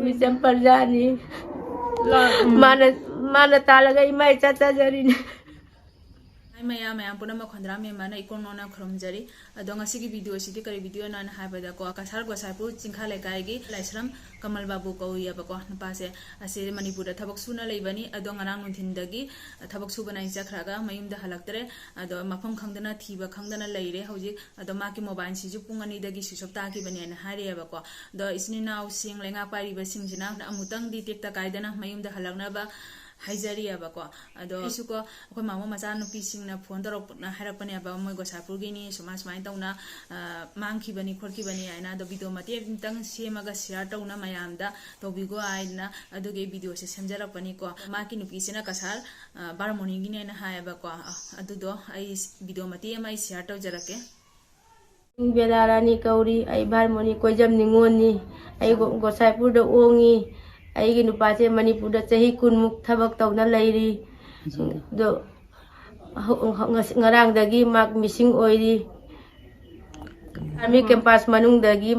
Macam Parzani. Mana talaga imay chachajarin. ꯃꯌꯥꯝ ꯄꯨꯝꯅꯃꯛ ꯈꯣꯟꯗ꯭ꯔꯥ ꯃꯦꯝꯕꯔꯅ ꯏꯀꯣꯡ ꯅꯧꯅ ꯈꯨꯔꯨꯝꯖꯔꯤ ꯑꯗꯣ ꯉꯁꯤꯒꯤ ꯚꯤꯗꯤꯑꯣꯁꯤꯗꯤ ꯀꯔꯤ ꯚꯤꯗꯤꯑꯣꯅꯣ ꯍꯥꯏꯕꯗꯀꯣ ꯀꯁꯥꯔ ꯒꯣꯁꯥꯏꯄꯨꯔ ꯆꯤꯡꯈꯥ ꯂꯩꯀꯥꯏꯒꯤ ꯂꯥꯏꯁ꯭ꯔꯝ ꯀꯃꯜ ꯕꯥꯕꯨ ꯀꯧꯏꯌꯦꯕꯀꯣ ꯅꯨꯄꯥꯁꯦ ꯑꯁꯤ ꯃꯅꯤꯄꯨꯔꯗ ꯊꯕꯛ ꯁꯨꯅ ꯂꯩꯕꯅꯤ ꯑꯗꯣ ꯉꯔꯥꯡ ꯅꯨꯡꯊꯤꯟꯗꯒꯤ ꯊꯕꯛ ꯁꯨꯕꯅ ꯆꯠꯈ꯭ꯔꯒ ꯃꯌꯨꯝꯗ ꯍꯜꯂꯛꯇ꯭ꯔꯦ ꯑꯗꯣ ꯃꯐꯝ ꯈꯪꯗꯅ ꯊꯤꯕ ꯈꯪꯗꯅ ꯂꯩꯔꯦ ꯍꯧꯖꯤꯛ ꯑꯗꯣ ꯃꯥꯒꯤ ꯃꯣꯕꯥꯏꯜꯁꯤꯁꯨ ꯄꯨꯡ 2ꯗꯒꯤ ꯁ꯭ꯋꯤꯆ ꯑꯣꯐ ꯇꯥꯈꯤꯕꯅꯦꯅ ꯍꯥꯏꯔꯦꯕꯀꯣ ꯑꯗꯣ ꯏꯆꯤꯟ ꯏꯅꯥꯎꯁꯤꯡ ꯂꯩꯉꯥꯛ ꯄꯥꯏꯔꯤꯕꯁꯤꯡꯁꯤꯅ ꯑꯃꯨꯛꯇꯪꯗꯤ ꯇꯦꯛꯇ ꯀꯥꯏꯗꯅ ꯃꯌꯨꯝꯗ ꯍꯜꯂꯛꯅꯕ ꯍꯥꯏꯖꯔꯤꯌꯦꯕꯀꯣ ꯑꯗꯣ ꯑꯩꯁꯨꯀꯣ ꯑꯩꯈꯣꯏ ꯃꯥꯃꯣ ꯃꯆꯥꯅꯨꯄꯤꯁꯤꯡꯅ ꯐꯣꯟ ꯇꯧꯔꯛꯄꯅ ꯍꯥꯏꯔꯛꯄꯅꯦꯕ ꯃꯣꯏ ꯒꯣꯁꯥꯏꯄꯨꯔꯒꯤꯅꯤ ꯁꯨꯃꯥꯏꯅ ꯇꯧꯅ ꯃꯥꯡꯈꯤꯕꯅꯤ ꯈꯣꯠꯈꯤꯕꯅꯤ ꯍꯥꯏꯅ ꯑꯗꯣ ꯚꯤꯗꯤꯑꯣ ꯃꯇꯦꯛ ꯑꯃꯇꯪ ꯁꯦꯝꯃꯒ ꯁꯤꯌꯔ ꯇꯧꯅ ꯃꯌꯥꯝꯗ ꯇꯧꯕꯤꯒꯣ ꯍꯥꯏꯗꯅ ꯑꯗꯨꯒꯤ ꯚꯤꯗꯤꯑꯣꯁꯦ ꯁꯦꯝꯖꯔꯛꯄꯅꯤꯀꯣ ꯃꯥꯒꯤ ꯅꯨꯄꯤꯁꯤꯅ ꯀꯁꯥꯔ ꯕꯥꯔꯃꯣꯅꯤꯒꯤꯅꯦꯅ ꯍꯥꯏꯌꯦꯕꯀꯣ ꯑꯗꯨꯗꯣ ꯑꯩ ꯚꯤꯗꯤꯑꯣ ꯃꯇꯦꯛ ꯑꯃ ꯑꯩ ꯁꯤꯌꯔ ꯇꯧꯖꯔꯛꯀꯦ Belarani kauri ai Barmoni kojam ningoni ai Gosaipurda ongi ai gi nupase Manipurda chahi kunmuk thabak tawna lairi do ngarang dagi mak missing oiri army campus manung dagi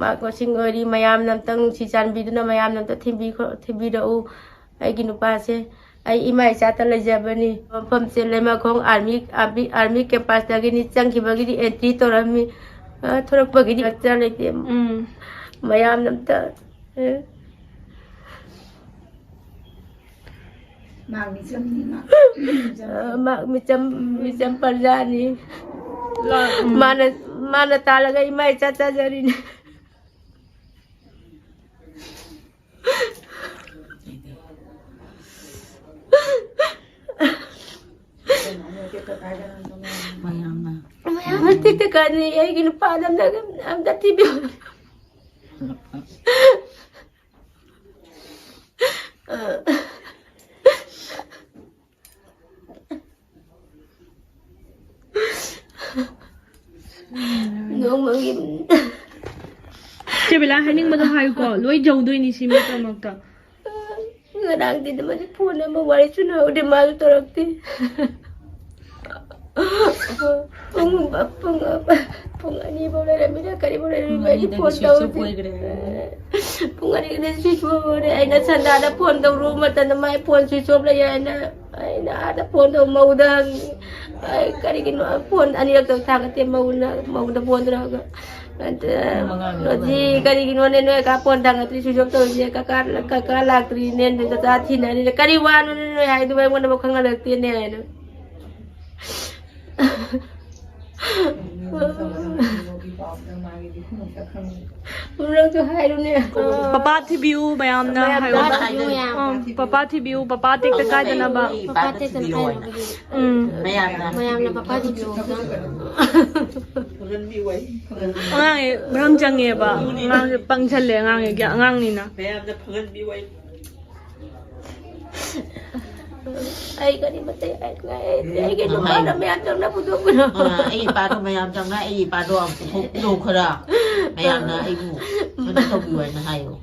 mak missing oiri mayam namtang si chanbiduna mayam namta thimbi da u ai gi nupase ai imai chata lejabani pam se lema khong army campus dagi ni changkhibagi di entry torami thorakpagi di lecture lete mayam namta macam Parzani. Mana talaga imay chachajarin. Mayam tiktakan ni ay ginupadam na am dati bi. Cebila haning madu hai ko loi jawdoi ni simi tamakta ngarang din naman phone na mawari suna ode mal torakti pung ani boleh ramida kari boleh bagi phone daw pung ani na switch boleh ay na sanda ada phone daw rumah tan mai phone switch off la yan ay na ada phone daw maudang ay kari gino phone ani lang daw tangate mauna phone daw Roji kari gino ne no ka phone dangatri switch off daw je ka lagtri nen de ta thina ne kari wan ne hai du bai mon mo khang lagti ne no papa thibiu mayam na hayo papa thibiu papa tek ta kai dana ba papa tek ta kai mayam na papa thibiu ngang bram jange ba ngang pang chale ngang ya ngang ni na mayam na phagan bi wai ai cái này mà thấy ai cái nó mà nó mẹ trong nó phụ thuộc của nó ai ba nó mayam trong na ai ba do do khara mayam na ai bu nó không bi wai na hayo